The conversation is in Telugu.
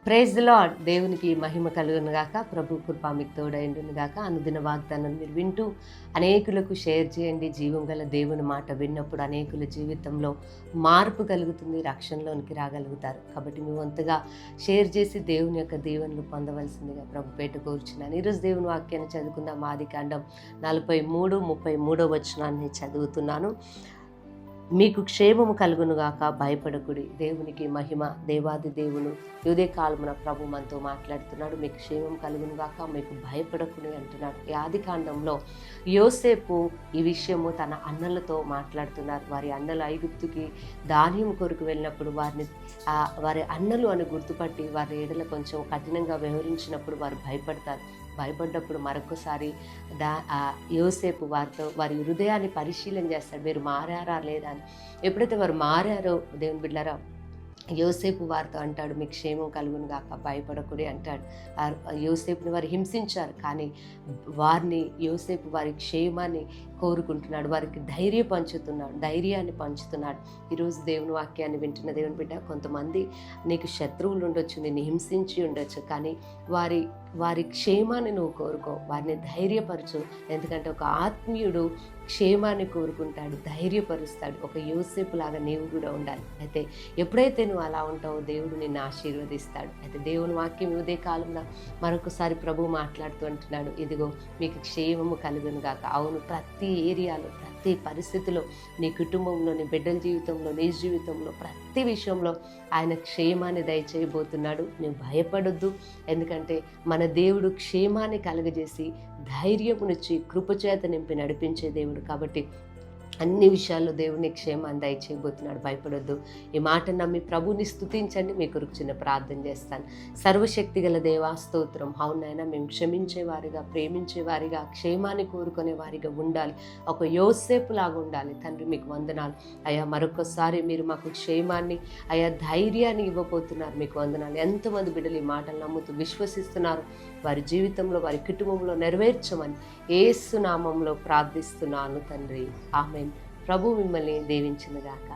Praise the lord. దేవునికి మహిమ కలుగును గాక. ప్రభు కృప మీకు తోడైండును గాక. అనుదిన వాగ్దానం మీరు వింటూ అనేకులకు షేర్ చేయండి. జీవం గల దేవుని మాట విన్నప్పుడు అనేకుల జీవితంలో మార్పు కలుగుతుంది, రక్షణలోనికి రాగలుగుతారు. కాబట్టి మీ వంతుగా షేర్ చేసి దేవుని యొక్క దీవెనలు పొందవలసిందిగా ప్రభు పేట కోరుచున్నాను. ఈరోజు దేవుని వాక్యాన్ని చదువుకుందాం. ఆదికాండం 43:33 వచనాన్ని చదువుతున్నాను. మీకు క్షేమము కలుగునుగాక, భయపడకుడి. దేవునికి మహిమ. దేవాది దేవుడు ఉదయ కాలమున ప్రభు మనతో మాట్లాడుతున్నాడు. మీకు క్షేమం కలుగునుగాక, మీకు భయపడకుడి అంటున్నాడు. ఈ ఆది కాండంలో యోసేపు ఈ విషయము తన అన్నలతో మాట్లాడుతున్నారు. వారి అన్నలు ఐగుప్తుకి ధాన్యం కొరకు వెళ్ళినప్పుడు వారి అన్నలు అని గుర్తుపట్టి వారి ఎడల కొంచెం కఠినంగా వ్యవహరించినప్పుడు వారు భయపడ్డప్పుడు మరొకసారి యోసేపు వారి హృదయాన్ని పరిశీలన చేస్తాడు. మీరు మారారా లేదా అని. ఎప్పుడైతే వారు మారారో దేవుని బిడ్డలారా, యోసేపు వారితో అంటాడు, మీకు క్షేమం కలుగును గాక, భయపడకుడి అంటాడు. యోసేపుని వారు హింసించారు, కానీ యోసేపు వారి క్షేమాన్ని కోరుకుంటున్నాడు, వారికి ధైర్యాన్ని పంచుతున్నాడు. ఈరోజు దేవుని వాక్యాన్ని వింటున్న దేవుని బిడ్డ, కొంతమంది నీకు శత్రువులు ఉండొచ్చు, నిన్ను హింసించి ఉండొచ్చు, కానీ వారి క్షేమాన్ని నువ్వు కోరుకో, వారిని ధైర్యపరచు. ఎందుకంటే ఒక ఆత్మీయుడు క్షేమాన్ని కోరుకుంటాడు, ధైర్యపరుస్తాడు. ఒక యోసేపు లాగా నీవు కూడా ఉండాలి. అయితే ఎప్పుడైతే నువ్వు అలా ఉంటావో దేవుడు నిన్ను ఆశీర్వదిస్తాడు. అయితే దేవుని వాక్యం ఉదయ కాలంలో మరొకసారి ప్రభు మాట్లాడుతూ అంటున్నాడు, ఇదిగో మీకు క్షేమము కలుగును గాక. అవును, ప్రతి ఏరియాలో, ప్రతి పరిస్థితిలో, నీ కుటుంబంలో, నీ బిడ్డల జీవితంలో, నీ జీవితంలో, ప్రతి విషయంలో ఆయన క్షేమాన్ని దయచేయబోతున్నాడు. నువ్వు భయపడొద్దు. ఎందుకంటే మన దేవుడు క్షేమాన్ని కలుగజేసి ధైర్యమునిచ్చి కృపచేత నింపి నడిపించే దేవుడు. కాబట్టి అన్ని విషయాల్లో దేవుని క్షేమాన్ని దయచేయబోతున్నాడు. భయపడొద్దు. ఈ మాట నమ్మి ప్రభుని స్తుతించండి. మీ కొరకు చిన్న ప్రార్థన చేస్తాను. సర్వశక్తి గల దేవా, స్తోత్రం. అవునైనా మేము క్షమించేవారిగా, ప్రేమించేవారిగా, క్షేమాన్ని కోరుకునే వారిగా ఉండాలి. ఒక యోసేపు లాగా ఉండాలి. తండ్రి మీకు వందనాలు అయ్యా. మరొకసారి మీరు మాకు క్షేమాన్ని అయ్యా, ధైర్యాన్ని ఇవ్వబోతున్నారు. మీకు వందనాలు. ఎంతమంది బిడ్డలు ఈ మాటలు నమ్ముతూ విశ్వసిస్తున్నారు, వారి జీవితంలో, వారి కుటుంబంలో నెరవేర్చమని యేసు నామంలో ప్రార్థిస్తున్నాను తండ్రి. ఆమేన్. ప్రభు మిమ్మల్ని దీవించును గాక.